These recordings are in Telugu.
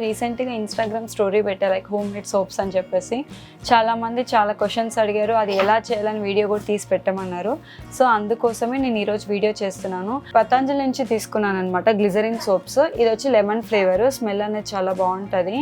రీసెంట్గా ఇన్స్టాగ్రామ్ స్టోరీ పెట్టా లైక్ హోమ్ మేడ్ సోప్స్ అని చెప్పేసి చాలామంది చాలా క్వశ్చన్స్ అడిగారు. అది ఎలా చేయాలని వీడియో కూడా తీసి పెట్టమన్నారు. సో అందుకోసమే నేను ఈరోజు వీడియో చేస్తున్నాను. పతంజలి నుంచి తీసుకున్నాను అనమాట గ్లిజరిన్ సోప్స్. ఇది వచ్చి లెమన్ ఫ్లేవర్, స్మెల్ అనేది చాలా బాగుంటుంది.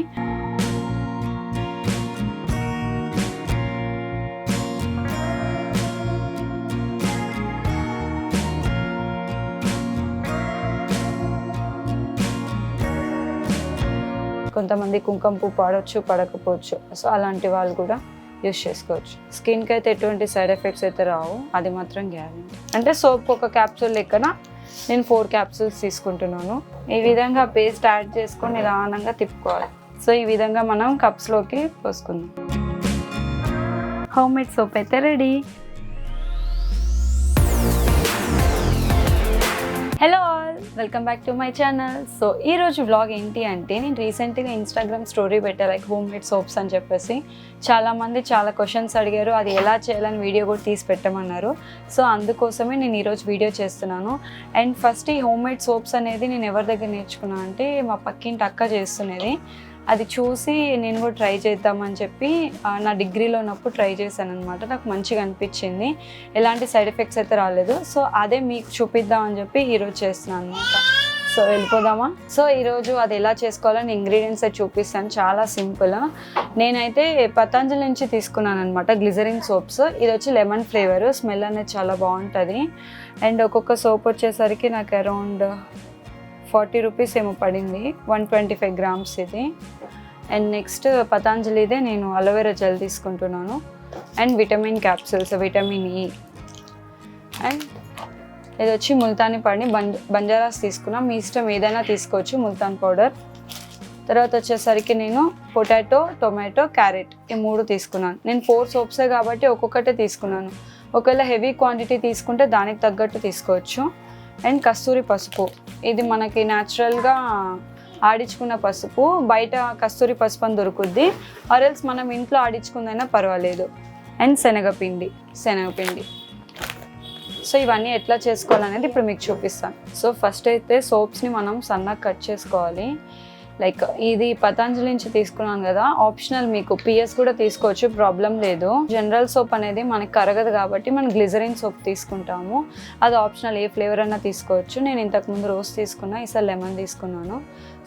కొంతమంది కుంకుమ పువ్వు పడవచ్చు, పడకపోవచ్చు. సో అలాంటి వాళ్ళు కూడా యూస్ చేసుకోవచ్చు. స్కిన్కి అయితే ఎటువంటి సైడ్ ఎఫెక్ట్స్ అయితే రావు, అది మాత్రం గ్యారెంటీ. అంటే సోప్ ఒక క్యాప్సూల్ లెక్కన నేను 4 క్యాప్సూల్స్ తీసుకుంటున్నాను. ఈ విధంగా పేస్ట్ యాడ్ చేసుకొని నిదానంగా తిప్పుకోవాలి. సో ఈ విధంగా మనం కప్స్లోకి పోసుకుందాం. హోమ్ మేడ్ సోప్ అయితే ready. Hello all, welcome back to my channel. So ఈరోజు వ్లాగ్ ఏంటి అంటే, నేను రీసెంట్గా ఇన్స్టాగ్రామ్ స్టోరీ పెట్టా లైక్ హోమ్ మేడ్ సోప్స్ అని చెప్పేసి చాలామంది చాలా క్వశ్చన్స్ అడిగారు. అది ఎలా చేయాలని వీడియో కూడా తీసి పెట్టమన్నారు. సో అందుకోసమే నేను ఈరోజు వీడియో చేస్తున్నాను. అండ్ ఫస్ట్ ఈ హోమ్ మేడ్ సోప్స్ అనేది నేను ఎవరి దగ్గర నేర్చుకున్నాను అంటే, మా పక్కింటి అక్క చేస్తున్నది. అది చూసి నేను కూడా ట్రై చేద్దామని చెప్పి నా డిగ్రీలో ఉన్నప్పుడు ట్రై చేశాను అనమాట. నాకు మంచిగా అనిపించింది, ఎలాంటి సైడ్ ఎఫెక్ట్స్ అయితే రాలేదు. సో అదే మీకు చూపిద్దామని చెప్పి ఈరోజు చేస్తున్నాను అనమాట. సో వెళ్ళిపోదామా? సో ఈరోజు అది ఎలా చేసుకోవాలని ఇంగ్రీడియంట్స్ అయితే చూపిస్తాను. చాలా సింపుల్. నేనైతే పతంజలి నుంచి తీసుకున్నాను అనమాట గ్లిజరిన్ సోప్స్. ఇది వచ్చి లెమన్ ఫ్లేవర్, స్మెల్ అనేది చాలా బాగుంటుంది. అండ్ ఒక్కొక్క సోప్ వచ్చేసరికి నాకు అరౌండ్ 40 రూపీస్ ఏమో పడింది. 125 గ్రామ్స్ ఇది. అండ్ నెక్స్ట్ పతంజలిదే నేను అలోవెరా జెల్ తీసుకుంటున్నాను. And vitamin capsules, vitamin E. And ఇది వచ్చి ముల్తానీ పౌడర్ని బంజారాస్ తీసుకున్నాం. మీ ఇష్టం ఏదైనా తీసుకోవచ్చు, ముల్తాన్ పౌడర్. తర్వాత వచ్చేసరికి నేను పొటాటో, టొమాటో, క్యారెట్ ఈ 3 తీసుకున్నాను. నేను 4 సోప్సే కాబట్టి ఒక్కొక్కటే తీసుకున్నాను. ఒకవేళ హెవీ క్వాంటిటీ తీసుకుంటే దానికి తగ్గట్టు తీసుకోవచ్చు. అండ్ కస్తూరి పసుపు, ఇది మనకి న్యాచురల్గా ఆడించుకున్న పసుపు. బయట కస్తూరి పసుపు అని దొరుకుద్ది, ఆర్ఎల్స్ మనం ఇంట్లో ఆడించుకుందైనా పర్వాలేదు. అండ్ శనగపిండి. సో ఇవన్నీ ఎట్లా చేసుకోవాలనేది ఇప్పుడు మీకు చూపిస్తాను. సో ఫస్ట్ అయితే సోప్స్ని మనం సన్నగా కట్ చేసుకోవాలి. లైక్ ఇది పతంజలి నుంచి తీసుకున్నాను కదా, ఆప్షనల్, మీకు పిఎస్ కూడా తీసుకోవచ్చు, ప్రాబ్లం లేదు. జనరల్ సోప్ అనేది మనకి కరగదు కాబట్టి మనం గ్లిజరిన్ సోప్ తీసుకుంటాము. అది ఆప్షనల్, ఏ ఫ్లేవర్ అయినా తీసుకోవచ్చు. నేను ఇంతకుముందు రోజ్ తీసుకున్నా, ఈసారి లెమన్ తీసుకున్నాను.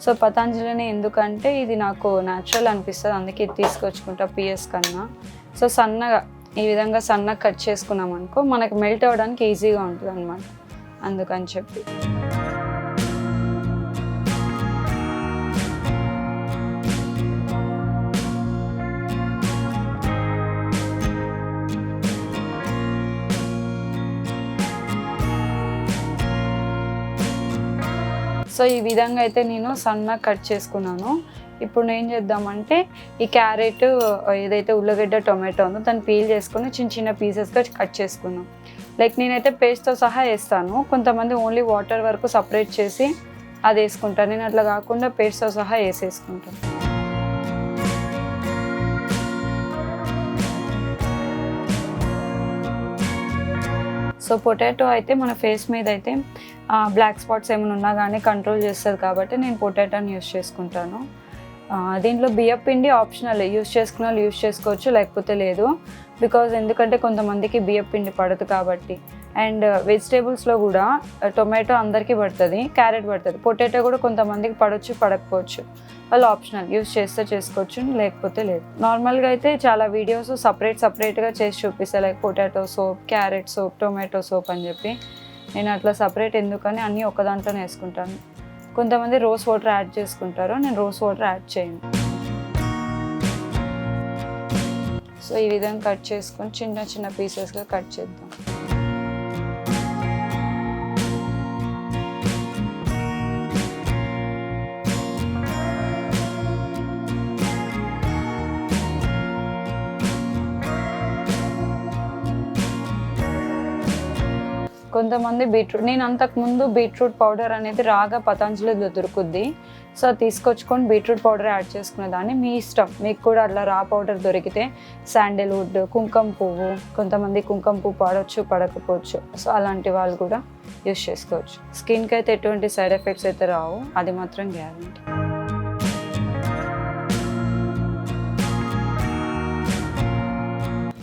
సో పతంజలిని ఎందుకంటే ఇది నాకు న్యాచురల్ అనిపిస్తుంది, అందుకే ఇది తీసుకొచ్చుకుంటా పిఎస్ కన్నా. సో సన్నగా ఈ విధంగా సన్నగా కట్ చేసుకున్నాం అనుకో, మనకు మెల్ట్ అవ్వడానికి ఈజీగా ఉంటుంది అనమాట, అందుకని చెప్పి. సో ఈ విధంగా అయితే నేను సన్నగా కట్ చేసుకున్నాను. ఇప్పుడు నేను చేద్దామంటే, ఈ క్యారెట్ ఏదైతే ఉల్లగడ్డ, టొమాటో ఉందో దాన్ని పీల్ చేసుకొని చిన్న చిన్న పీసెస్గా కట్ చేసుకున్నాను. లైక్ నేనైతే పేస్ట్తో సహా వేస్తాను. కొంతమంది ఓన్లీ వాటర్ వరకు సపరేట్ చేసి అది వేసుకుంటాను. నేను అట్లా కాకుండా పేస్ట్తో సహా వేసేసుకుంటాను. సో పొటాటో అయితే మన ఫేస్ మీద అయితే బ్లాక్ స్పాట్స్ ఏమైనా ఉన్నా కానీ కంట్రోల్ చేస్తుంది కాబట్టి నేను పొటాటోని యూస్ చేసుకుంటాను. దీంట్లో బియ్యం పిండి ఆప్షనల్, యూస్ చేసుకున్న వాళ్ళు యూస్ చేసుకోవచ్చు, లేకపోతే లేదు. బికాజ్ ఎందుకంటే కొంతమందికి బియ్యం పిండి పడదు కాబట్టి. అండ్ వెజిటేబుల్స్లో కూడా టొమాటో అందరికీ పడుతుంది, క్యారెట్ పడుతుంది. పొటాటో కూడా కొంతమందికి పడవచ్చు, పడకపోవచ్చు. వాళ్ళు ఆప్షనల్, యూస్ చేస్తే చేసుకోవచ్చు, లేకపోతే లేదు. నార్మల్గా అయితే చాలా వీడియోస్ సపరేట్గా చేసి చూపిస్తాను, like potato soap, carrot soap, tomato soap అని చెప్పి. నేను అట్లా సపరేట్ ఎందుకని అన్నీ ఒక దాంట్లోనే వేసుకుంటాను. కొంతమంది రోజ్ వాటర్ యాడ్ చేసుకుంటారు, నేను రోజ్ వాటర్ యాడ్ చేయను. సో ఈ విధంగా కట్ చేసుకొని చిన్న చిన్న పీసెస్గా కట్ చేద్దాం. కొంతమంది బీట్రూట్, నేను అంతకుముందు బీట్రూట్ పౌడర్ అనేది రాగా పతంజలిలో దొరుకుద్ది. సో తీసుకొచ్చుకొని బీట్రూట్ పౌడర్ యాడ్ చేసుకునేదాన్ని. మీ ఇష్టం, మీకు కూడా అట్లా రా పౌడర్ దొరికితే శాండిల్వుడ్, కుంకుమ పువ్వు, కొంతమంది కుంకుమ పువ్వు పడవచ్చు, పడకపోవచ్చు. సో అలాంటి వాళ్ళు కూడా యూస్ చేసుకోవచ్చు. స్కిన్కి అయితే ఎటువంటి సైడ్ ఎఫెక్ట్స్ అయితే రావు, అది మాత్రం గ్యారెంటీ.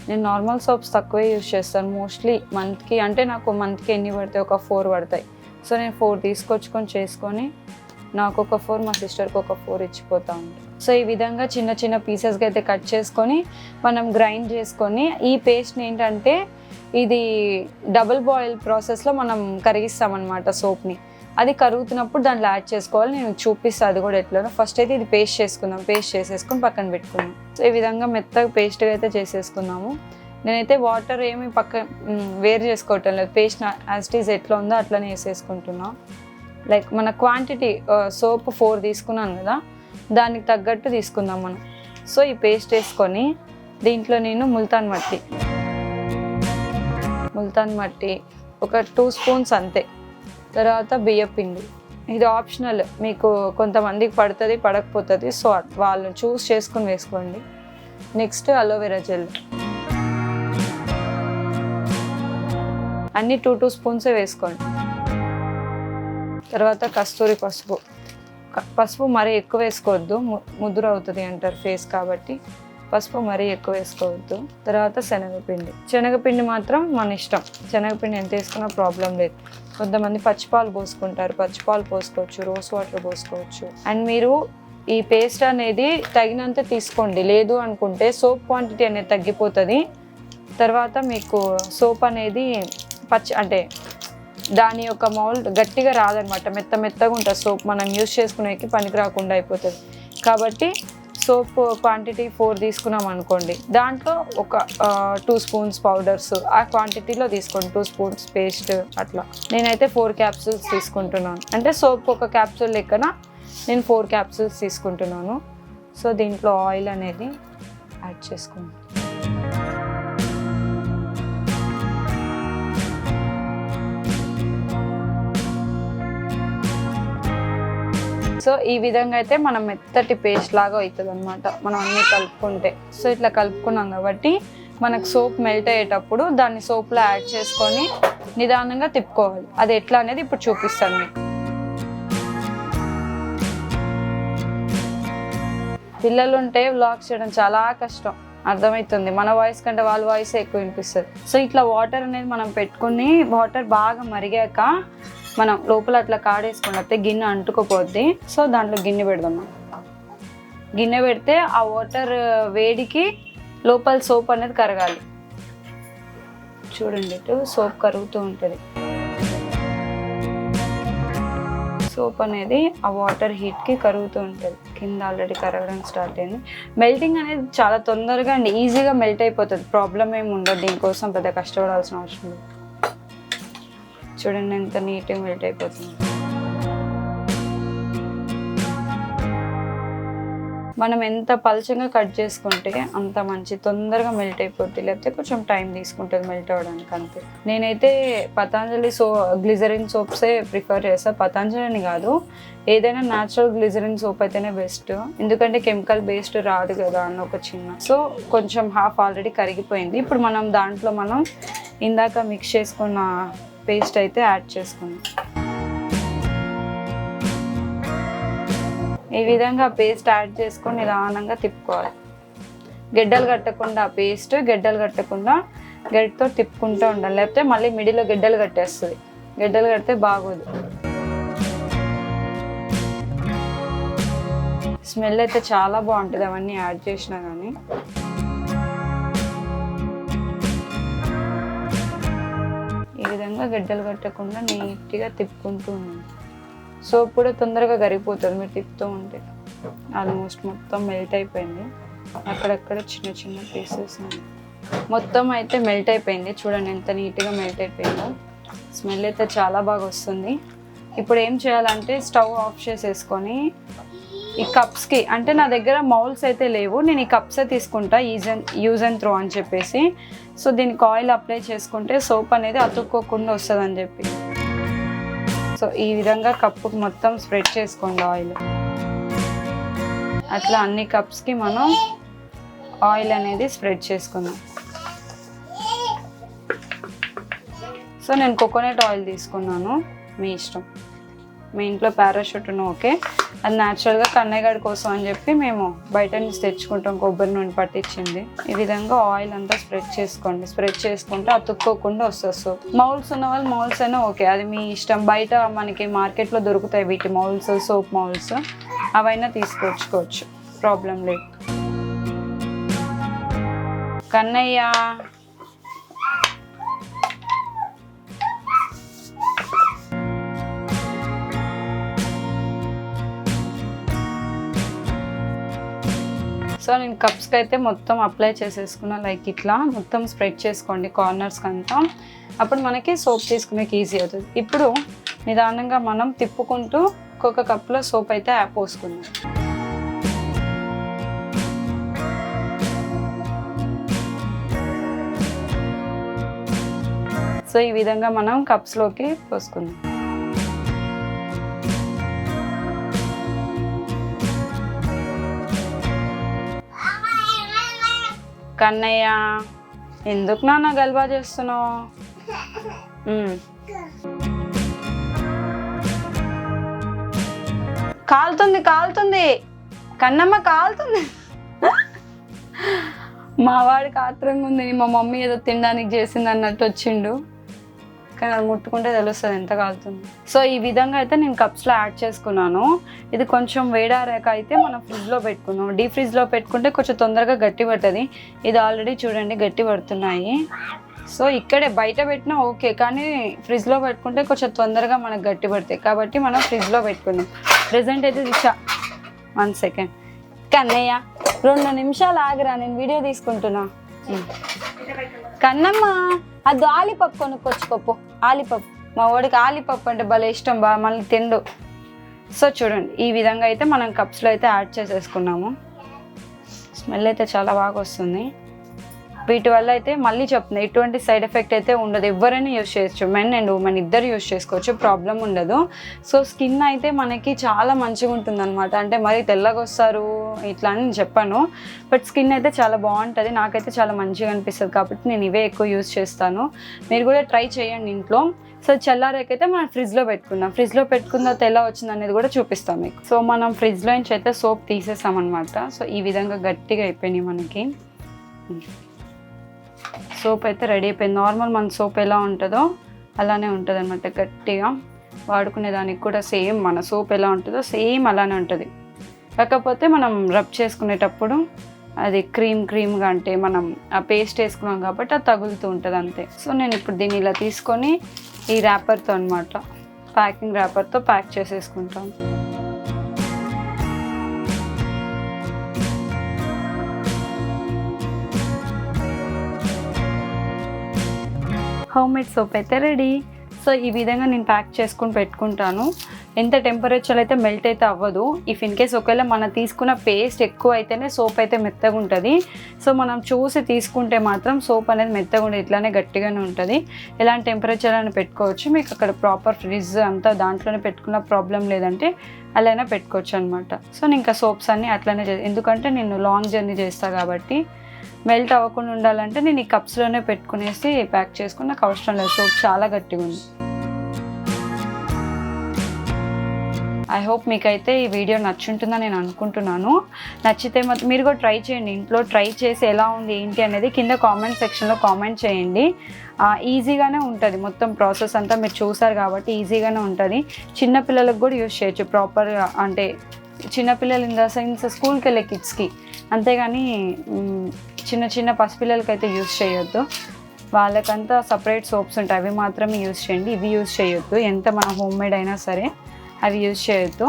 నేను నార్మల్ సోప్స్ తక్కువే యూజ్ చేస్తాను మోస్ట్లీ మంత్కి, అంటే నాకు మంత్కి ఎన్ని పడతాయి, ఒక 4 పడతాయి. సో నేను 4 తీసుకొచ్చుకొని చేసుకొని నాకు ఒక 4, మా సిస్టర్కి ఒక 4 ఇచ్చిపోతా ఉంటాను. సో ఈ విధంగా చిన్న చిన్న పీసెస్గా అయితే కట్ చేసుకొని మనం గ్రైండ్ చేసుకొని, ఈ పేస్ట్ని ఏంటంటే ఇది డబుల్ బాయిల్ ప్రాసెస్లో మనం కరిగిస్తామన్నమాట సోప్ని. అది కరుగుతున్నప్పుడు దాంట్లో యాడ్ చేసుకోవాలి. నేను చూపిస్తాను అది కూడా ఎట్లా. ఫస్ట్ అయితే ఇది పేస్ట్ చేసుకుందాం. పేస్ట్ చేసేసుకొని పక్కన పెట్టుకుందాం. సో ఈ విధంగా మెత్తగా పేస్ట్గా అయితే చేసేసుకుందాము. నేనైతే వాటర్ ఏమి వేరు చేసుకోవటం లేదు. పేస్ట్ యాజ్ ఇట్ ఈజ్ ఎట్లా ఉందో అట్లనే వేసేసుకుంటున్నా. లైక్ మన క్వాంటిటీ సోప్ 4 తీసుకున్నాను కదా, దానికి తగ్గట్టు తీసుకుందాం మనం. సో ఈ పేస్ట్ వేసుకొని దీంట్లో నేను ముల్తాన్ మట్టి ఒక 2 స్పూన్స్ అంతే. తర్వాత బియ్యపిండి, ఇది ఆప్షనల్, మీకు కొంతమందికి పడుతుంది పడకపోతుంది. సో వాళ్ళు చూస్ చేసుకుని వేసుకోండి. నెక్స్ట్ అలోవెరా జెల్ అన్నీ 2 స్పూన్సే వేసుకోండి. తర్వాత కస్తూరి పసుపు మరీ ఎక్కువ వేసుకోవద్దు, ముదురు అవుతుంది అంటారు ఫేస్ కాబట్టి. పసుపు మరీ ఎక్కువ వేసుకోవద్దు. తర్వాత శనగపిండి మాత్రం మన ఇష్టం. శనగపిండి ఎంత వేసుకున్నా ప్రాబ్లం లేదు. కొంతమంది పచ్చిపాలు పోసుకుంటారు, పచ్చిపాలు పోసుకోవచ్చు, రోజ్ వాటర్ పోసుకోవచ్చు. అండ్ మీరు ఈ పేస్ట్ అనేది తగినంత తీసుకోండి. లేదు అనుకుంటే సోప్ క్వాంటిటీ అనేది తగ్గిపోతుంది. తర్వాత మీకు సోప్ అనేది అంటే దాని యొక్క మౌల్డ్ గట్టిగా రాదనమాట, మెత్తగా ఉంటుంది సోప్. మనం యూజ్ చేసుకునేకి పనికి రాకుండా అయిపోతుంది. కాబట్టి సోప్ క్వాంటిటీ 4 తీసుకున్నాం అనుకోండి, దాంట్లో ఒక 2 స్పూన్స్ పౌడర్స్ ఆ క్వాంటిటీలో తీసుకోండి. 2 స్పూన్స్ పేస్ట్ అట్లా. నేనైతే 4 క్యాప్సూల్స్ తీసుకుంటున్నాను. అంటే సోప్ ఒక క్యాప్సూల్ లెక్కన నేను 4 క్యాప్సూల్స్ తీసుకుంటున్నాను. సో దీంట్లో ఆయిల్ అనేది యాడ్ చేసుకుంటాను. సో ఈ విధంగా అయితే మనం మెత్తటి పేస్ట్ లాగా అవుతుంది అనమాట మనం అన్నీ కలుపుకుంటే. సో ఇట్లా కలుపుకున్నాం కాబట్టి మనకు సోప్ మెల్ట్ అయ్యేటప్పుడు దాన్ని సోప్లో యాడ్ చేసుకొని నిదానంగా తిప్పుకోవాలి. అది ఎట్లా అనేది ఇప్పుడు చూపిస్తాను మీకు. పిల్లలు ఉంటే వ్లాగ్స్ చేయడం చాలా కష్టం, అర్థమవుతుంది. మన వాయిస్ కంటే వాళ్ళ వాయిస్ ఎక్కువ వినిపిస్తుంది. సో ఇట్లా వాటర్ అనేది మనం పెట్టుకుని వాటర్ బాగా మరిగాక మనం లోపల అట్లా కాడేసుకున్నట్టే గిన్నె అంటుకోపోద్ది. సో దాంట్లో గిన్నె పెడదాం. గిన్నె పెడితే ఆ వాటర్ వేడికి లోపల సోప్ అనేది కరగాలి. చూడండి, ఇటు సోప్ కరుగుతూ ఉంటుంది. సోప్ అనేది ఆ వాటర్ హీట్కి కరుగుతూ ఉంటుంది. కింద ఆల్రెడీ కరగడం స్టార్ట్ అయింది. మెల్టింగ్ అనేది చాలా తొందరగా అండ్ ఈజీగా మెల్ట్ అయిపోతుంది. ప్రాబ్లం ఏమి ఉండదు, దీనికోసం పెద్ద కష్టపడాల్సిన అవసరం లేదు. చూడండి ఎంత నీట్గా మెల్ట్ అయిపోతుంది. మనం ఎంత పల్చగా కట్ చేసుకుంటే అంత మంచి, తొందరగా మెల్ట్ అయిపోతుంది. లేకపోతే కొంచెం టైం తీసుకుంటుంది మెల్ట్ అవ్వడానికి, అంతే. నేనైతే పతాంజలి గ్లిజరిన్ సోప్సే ప్రిఫర్ చేస్తాను. పతాంజలిని కాదు, ఏదైనా న్యాచురల్ గ్లిజరిన్ సోప్ అయితేనే బెస్ట్. ఎందుకంటే కెమికల్ బేస్డ్ రాదు కదా అన్న ఒక చిన్న. సో కొంచెం హాఫ్ ఆల్రెడీ కరిగిపోయింది. ఇప్పుడు దాంట్లో మనం ఇందాక మిక్స్ చేసుకున్న పేస్ట్ అయితే యాడ్ చేసుకున్నాం. ఈ విధంగా పేస్ట్ యాడ్ చేసుకొని నిదానంగా తిప్పుకోవాలి. గడ్డలు కట్టకుండా గడ్డతో తిప్పుకుంటూ ఉండాలి. లేకపోతే మళ్ళీ మిడిల్లో గడ్డలు కట్టేస్తుంది. గడ్డలు కడితే బాగోదు. స్మెల్ అయితే చాలా బాగుంటుంది అవన్నీ యాడ్ చేసినా కానీ. ఈ విధంగా గడ్డలు కట్టకుండా నీట్గా తిప్పుకుంటూ ఉన్నాను. సోప్ కూడా తొందరగా కరిగిపోతుంది మీరు తిప్పుతూ ఉంటే. ఆల్మోస్ట్ మొత్తం మెల్ట్ అయిపోయింది. అక్కడక్కడ చిన్న చిన్న పీసెస్ మొత్తం అయితే మెల్ట్ అయిపోయింది. చూడండి ఎంత నీట్గా మెల్ట్ అయిపోయిందో. స్మెల్ అయితే చాలా బాగా వస్తుంది. ఇప్పుడు ఏం చేయాలంటే స్టవ్ ఆఫ్ చేసేసుకొని ఈ కప్స్కి, అంటే నా దగ్గర మౌల్స్ అయితే లేవు, నేను ఈ కప్సే తీసుకుంటా యూజ్ అండ్ త్రో అని చెప్పేసి. సో దీనికి ఆయిల్ అప్లై చేసుకుంటే సోప్ అనేది అతుక్కోకుండా వస్తుంది అని చెప్పి. సో ఈ విధంగా కప్పుకి మొత్తం స్ప్రెడ్ చేసుకోండి ఆయిల్. అట్లా అన్ని కప్స్కి మనం ఆయిల్ అనేది స్ప్రెడ్ చేసుకుందాం. సో నేను కోకోనట్ ఆయిల్ తీసుకున్నాను, మీ ఇష్టం. మీ ఇంట్లో పారాషూట్ను ఓకే, అది న్యాచురల్గా కన్నయ్యగాడి కోసం అని చెప్పి మేము బయట నుంచి తెచ్చుకుంటాం, కొబ్బరి నూనె పట్టించింది. ఈ విధంగా ఆయిల్ అంతా స్ప్రెడ్ చేసుకోండి. స్ప్రెడ్ చేసుకుంటే అతుక్కోకుండా వస్తుంది సోప్. మౌల్స్ ఉన్న వాళ్ళు మౌల్స్ అయినా ఓకే, అది మీ ఇష్టం. బయట మనకి మార్కెట్లో దొరుకుతాయి వీటి మౌల్స్, సోప్ మౌల్స్, అవైనా తీసుకొచ్చుకోవచ్చు, ప్రాబ్లం లేదు. కన్నయ్య సో నేను కప్స్కి అయితే మొత్తం అప్లై చేసేసుకున్నా. లైక్ ఇట్లా మొత్తం స్ప్రెడ్ చేసుకోండి కార్నర్స్కి అంతా. అప్పుడు మనకి సోప్ తీసుకునేకి ఈజీ అవుతుంది. ఇప్పుడు నిదానంగా మనం తిప్పుకుంటూ ఒక్కొక్క కప్లో సోప్ అయితే పోసుకుందాం. సో ఈ విధంగా మనం కప్స్లోకి పోసుకుందాం. కన్నయ్య ఎందుకు నాన్న గల్బా చేస్తున్నావు? కాలుతుంది కాలుతుంది కన్నమ్మ కాలుతుంది. మా వాడికి ఆత్రంగా ఉంది, మా మమ్మీ ఏదో తినడానికి చేసింది అన్నట్టు వచ్చిండు, కానీ అది ముట్టుకుంటే తెలుస్తుంది ఎంత కాలుతుంది. సో ఈ విధంగా అయితే నేను కప్స్లో యాడ్ చేసుకున్నాను. ఇది కొంచెం వేడారాక అయితే మనం ఫ్రిడ్జ్లో పెట్టుకున్నాం. డీప్ ఫ్రిడ్జ్లో పెట్టుకుంటే కొంచెం తొందరగా గట్టి పడుతుంది. ఇది ఆల్రెడీ చూడండి గట్టి పడుతున్నాయి. సో ఇక్కడే బయట పెట్టినా ఓకే, కానీ ఫ్రిడ్జ్లో పెట్టుకుంటే కొంచెం తొందరగా మనకు గట్టి పడతాయి, కాబట్టి మనం ఫ్రిడ్జ్లో పెట్టుకున్నాం. ప్రెజెంట్ అయితే 1 సెకండ్ కన్నయ్య 2 నిమిషాలు ఆగిరా, నేను వీడియో తీసుకుంటున్నా. కన్నమ్మ అది ఆలిపప్పు కొనుక్కొచ్చుకోపు. ఆలిపప్పు మా వాడికి ఆలిపప్పు అంటే భలే ఇష్టం, మళ్ళీ తిండు. సో చూడండి ఈ విధంగా అయితే మనం కప్స్లో అయితే యాడ్ చేసేసుకున్నాము. స్మెల్ అయితే చాలా బాగా వస్తుంది. వీటి వల్ల అయితే మళ్ళీ చెప్తుంది ఎటువంటి సైడ్ ఎఫెక్ట్ అయితే ఉండదు. ఎవరైనా యూజ్ చేయొచ్చు, మెన్ అండ్ ఉమెన్ ఇద్దరు యూజ్ చేసుకోవచ్చు, ప్రాబ్లం ఉండదు. సో స్కిన్ అయితే మనకి చాలా మంచిగా ఉంటుంది అనమాట. అంటే మరి తెల్లగా వస్తారు ఇట్లా అని చెప్పాను, బట్ స్కిన్ అయితే చాలా బాగుంటుంది. నాకైతే చాలా మంచిగా అనిపిస్తుంది, కాబట్టి నేను ఇవే ఎక్కువ యూజ్ చేస్తాను. మీరు కూడా ట్రై చేయండి ఇంట్లో. సో చల్లారేకైతే మనం ఫ్రిడ్జ్లో పెట్టుకుందాం. ఫ్రిడ్జ్లో పెట్టుకున్న తర్వాత ఎలా వచ్చింది అనేది కూడా చూపిస్తాం మీకు. సో మనం ఫ్రిడ్జ్లో నుంచి అయితే సోప్ తీసేసామన్నమాట. సో ఈ విధంగా గట్టిగా అయిపోయినాయి మనకి. సోప్ అయితే రెడీ అయిపోయింది. నార్మల్ మన సోప్ ఎలా ఉంటుందో అలానే ఉంటుంది అనమాట, గట్టిగా. వాడుకునే దానికి కూడా సేమ్ మన సోప్ ఎలా ఉంటుందో సేమ్ అలానే ఉంటుంది. కాకపోతే మనం రబ్ చేసుకునేటప్పుడు అది క్రీమ్గా, అంటే మనం ఆ పేస్ట్ వేసుకున్నాం కాబట్టి అది తగులుతూ ఉంటుంది అంతే. సో నేను ఇప్పుడు దీన్ని ఇలా తీసుకొని ఈ ర్యాపర్తో అనమాట, ప్యాకింగ్ ర్యాపర్తో ప్యాక్ చేసేసుకుంటాను. హోమ్ మేడ్ సోప్ అయితే రెడీ. సో ఈ విధంగా నేను ప్యాక్ చేసుకుని పెట్టుకుంటాను. ఎంత టెంపరేచర్ అయితే మెల్ట్ అయితే అవ్వదు. ఇఫ్ ఇన్ కేస్ ఒకవేళ మనం తీసుకున్న పేస్ట్ ఎక్కువ అయితేనే సోప్ అయితే మెత్తగా ఉంటుంది. సో మనం చూసి తీసుకుంటే మాత్రం సోప్ అనేది మెత్తగా ఉండదు, ఇట్లానే గట్టిగానే ఉంటుంది. ఎలాంటి టెంపరేచర్ అని పెట్టుకోవచ్చు. మీకు అక్కడ ప్రాపర్ ఫ్రిడ్జ్ అంతా దాంట్లోనే పెట్టుకున్న ప్రాబ్లం లేదంటే అలానే పెట్టుకోవచ్చు అనమాట. సో నేను ఇంకా సోప్స్ అన్నీ అట్లనే ఎందుకంటే నేను లాంగ్ జర్నీ చేస్తాను కాబట్టి మెల్ట్ అవ్వకుండా ఉండాలంటే నేను ఈ కప్స్లోనే పెట్టుకునేసి ప్యాక్ చేసుకుని నాకు అవసరం లేదు. సోప్ చాలా గట్టిగా ఉంది. ఐ హోప్ మీకైతే ఈ వీడియో నచ్చుంటుందని నేను అనుకుంటున్నాను. నచ్చితే మీరు కూడా ట్రై చేయండి, ఇంట్లో ట్రై చేసి ఎలా ఉంది ఏంటి అనేది కింద కామెంట్ సెక్షన్లో కామెంట్ చేయండి. ఈజీగానే ఉంటుంది మొత్తం ప్రాసెస్ అంతా, మీరు చూసారు కాబట్టి ఈజీగానే ఉంటుంది. చిన్నపిల్లలకు కూడా యూజ్ చేయొచ్చు ప్రాపర్గా, అంటే చిన్నపిల్లలు ఇన్ ద సెన్స్ స్కూల్కి వెళ్ళే కిడ్స్కి, అంతేగాని చిన్న పసిపిల్లలకి అయితే యూజ్ చేయొద్దు. వాళ్ళకంతా సపరేట్ సోప్స్ ఉంటాయి, అవి మాత్రమే యూజ్ చేయండి. ఇవి యూజ్ చేయొద్దు, ఎంత మన హోమ్ మేడ్ అయినా సరే అవి యూజ్ చేయొద్దు.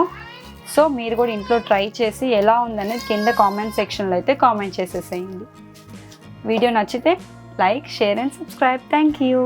సో మీరు కూడా ఇంట్లో ట్రై చేసి ఎలా ఉందనేది కింద కామెంట్ సెక్షన్లో అయితే కామెంట్ చేసేసేయండి. వీడియో నచ్చితే like, share and subscribe. Thank you.